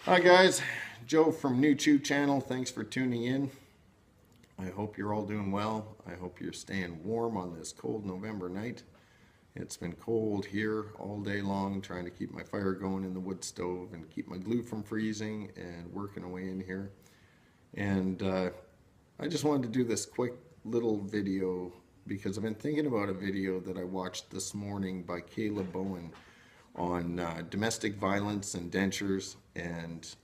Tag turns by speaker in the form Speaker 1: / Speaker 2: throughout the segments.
Speaker 1: Hi guys, Joe from New Chew channel. Thanks for tuning in. I hope you're all doing well. I hope you're staying warm on this cold November night. It's been cold here all day long, trying to keep my fire going in the wood stove and keep my glue from freezing and working away in here. And I just wanted to do this quick little video because I've been thinking about a video that I watched this morning by Kayla Bowen on domestic violence and dentures and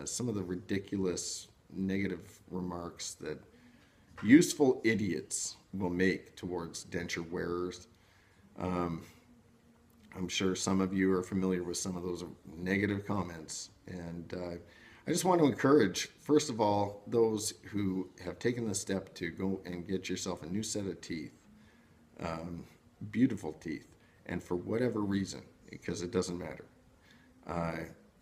Speaker 1: some of the ridiculous negative remarks that useful idiots will make towards denture wearers. I'm sure some of you are familiar with some of those negative comments, and I just want to encourage, first of all, those who have taken the step to go and get yourself a new set of teeth, beautiful teeth, and for whatever reason, because it doesn't matter.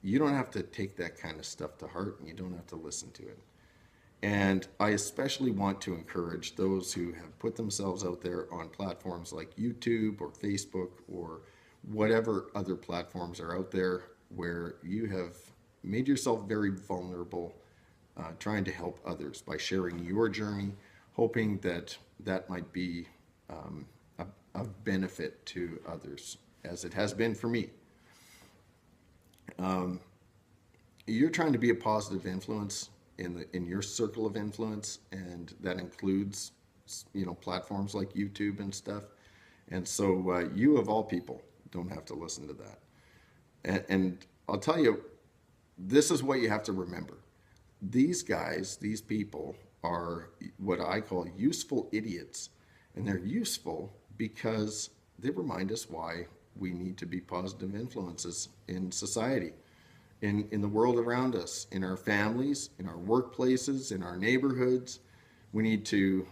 Speaker 1: You don't have to take that kind of stuff to heart, and you don't have to listen to it. And I especially want to encourage those who have put themselves out there on platforms like YouTube or Facebook or whatever other platforms are out there where you have made yourself very vulnerable, trying to help others by sharing your journey, hoping that that might be of benefit to others, as it has been for me. You're trying to be a positive influence in your circle of influence, and that includes, platforms like YouTube and stuff. And so you of all people don't have to listen to that. And I'll tell you, this is what you have to remember. These guys, these people are what I call useful idiots, and they're useful because they remind us why we need to be positive influences in society, in the world around us, in our families, in our workplaces, in our neighborhoods. We need to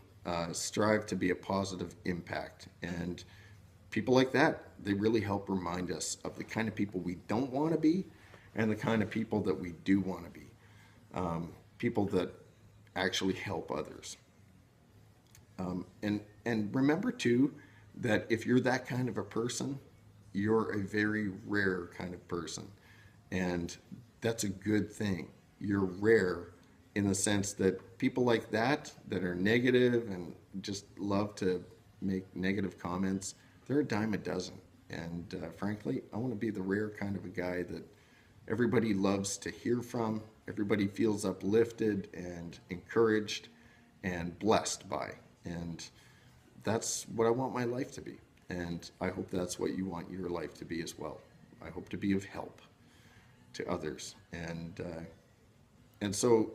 Speaker 1: strive to be a positive impact. And people like that, they really help remind us of the kind of people we don't want to be and the kind of people that we do want to be. People that actually help others. And remember too, that if you're that kind of a person, you're a very rare kind of person. And that's a good thing. You're rare in the sense that people like that are negative and just love to make negative comments, they're a dime a dozen. And frankly, I want to be the rare kind of a guy that everybody loves to hear from, everybody feels uplifted and encouraged and blessed by. And that's what I want my life to be. And I hope that's what you want your life to be as well. I hope to be of help to others. And so,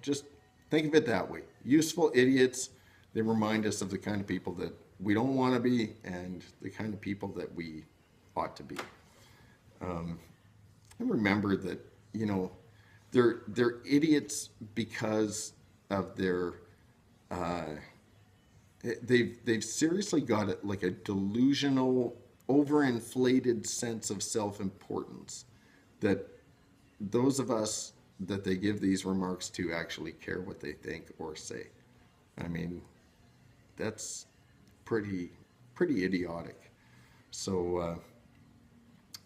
Speaker 1: just think of it that way. Useful idiots, they remind us of the kind of people that we don't want to be and the kind of people that we ought to be. And remember that, they're idiots because of their they've seriously got it like a delusional, overinflated sense of self-importance that those of us that they give these remarks to actually care what they think or say. I mean, that's pretty idiotic. So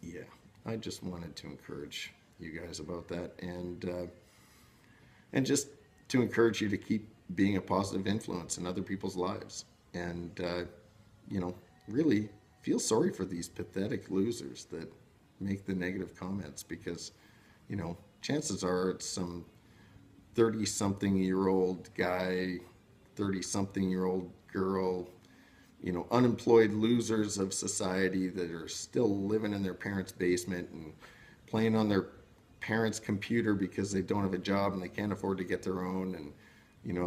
Speaker 1: yeah, I just wanted to encourage you guys about that, and just to encourage you to keep being a positive influence in other people's lives, and really feel sorry for these pathetic losers that make the negative comments, because chances are it's some 30-something-year-old guy, 30-something-year-old girl, unemployed losers of society that are still living in their parents' basement and playing on their parents' computer because they don't have a job and they can't afford to get their own. And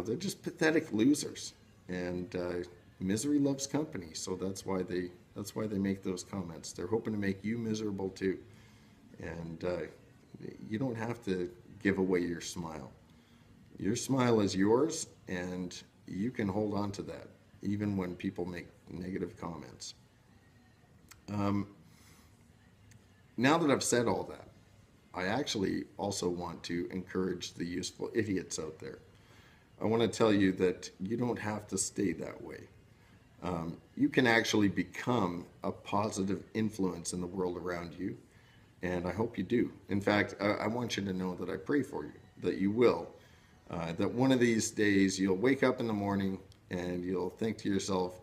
Speaker 1: they're just pathetic losers, and misery loves company. So that's why they make those comments. They're hoping to make you miserable too. And you don't have to give away your smile. Your smile is yours, and you can hold on to that even when people make negative comments. Now that I've said all that, I actually also want to encourage the useful idiots out there. I want to tell you that you don't have to stay that way. You can actually become a positive influence in the world around you, And I hope you do. In fact, I want you to know that I pray for you, that you will. That one of these days you'll wake up in the morning and you'll think to yourself,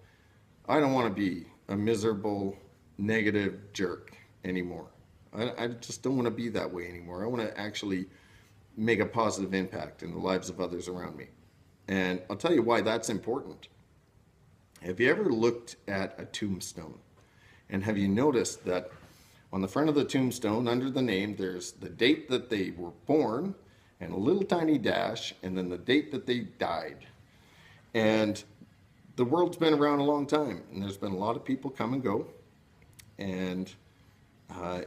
Speaker 1: I don't want to be a miserable, negative jerk anymore. I just don't want to be that way anymore. I want to actually make a positive impact in the lives of others around me. And I'll tell you why that's important. Have you ever looked at a tombstone? And have you noticed that on the front of the tombstone, under the name, there's the date that they were born and a little tiny dash, and then the date that they died. And the world's been around a long time, and there's been a lot of people come and go. And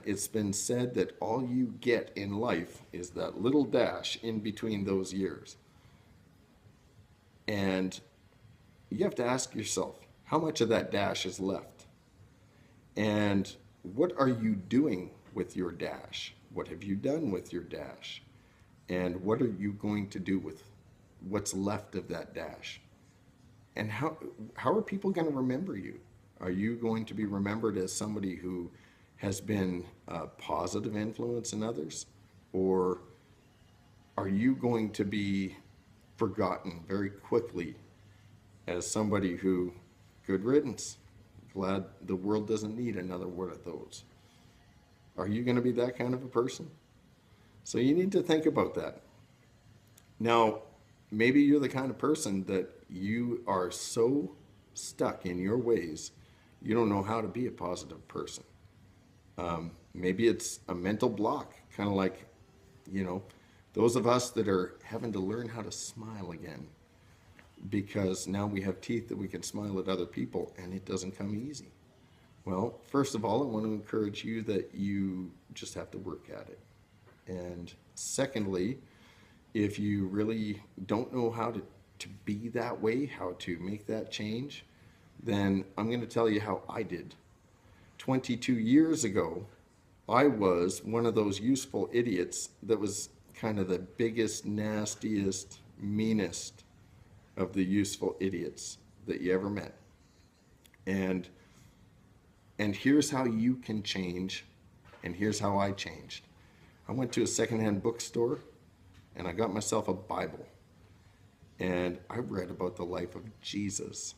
Speaker 1: it's been said that all you get in life is that little dash in between those years. And you have to ask yourself, how much of that dash is left? And what are you doing with your dash? What have you done with your dash? And what are you going to do with what's left of that dash? And how are people going to remember you? Are you going to be remembered as somebody who has been a positive influence in others? Or are you going to be forgotten very quickly as somebody who, good riddance, glad the world doesn't need another one of those? Are you going to be that kind of a person? So you need to think about that. Now, maybe you're the kind of person that you are so stuck in your ways, you don't know how to be a positive person. Maybe it's a mental block, kind of like, those of us that are having to learn how to smile again, because now we have teeth that we can smile at other people, and it doesn't come easy. Well, first of all, I want to encourage you that you just have to work at it. And secondly, if you really don't know how to be that way, how to make that change, then I'm going to tell you how I did. 22 years ago, I was one of those useful idiots that was kind of the biggest, nastiest, meanest of the useful idiots that you ever met. And here's how you can change, and here's how I changed. I went to a secondhand bookstore and I got myself a Bible. And I read about the life of Jesus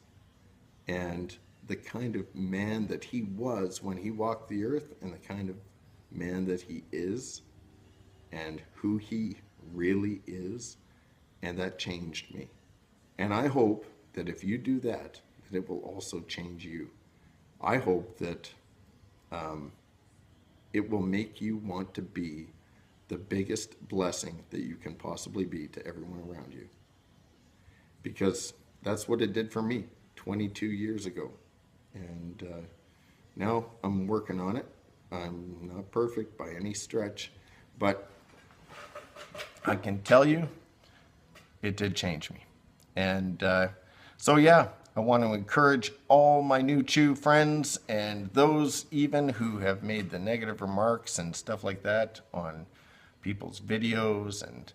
Speaker 1: and the kind of man that he was when he walked the earth, and the kind of man that he is, and who he really is. And that changed me. And I hope that if you do that it will also change you. I hope that it will make you want to be the biggest blessing that you can possibly be to everyone around you. Because that's what it did for me 22 years ago. And now I'm working on it. I'm not perfect by any stretch, but I can tell you it did change me. And so yeah, I want to encourage all my new Chew friends, and those even who have made the negative remarks and stuff like that on people's videos and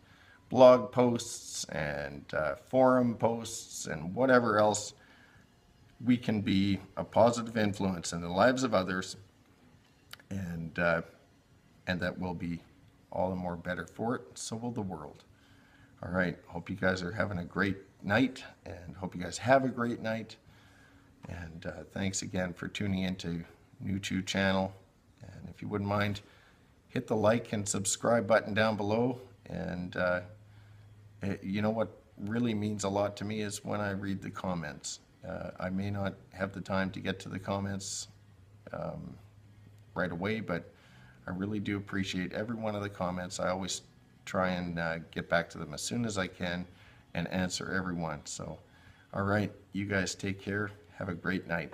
Speaker 1: blog posts and forum posts and whatever else. We can be a positive influence in the lives of others, and that will be all the more better for it. So will the world. All right. Hope you guys are having a great night, and hope you guys have a great night. And thanks again for tuning into New Chew channel. And if you wouldn't mind, hit the like and subscribe button down below. And you know what really means a lot to me is when I read the comments. I may not have the time to get to the comments right away, but I really do appreciate every one of the comments. I always try and get back to them as soon as I can and answer everyone. So, all right, you guys take care. Have a great night.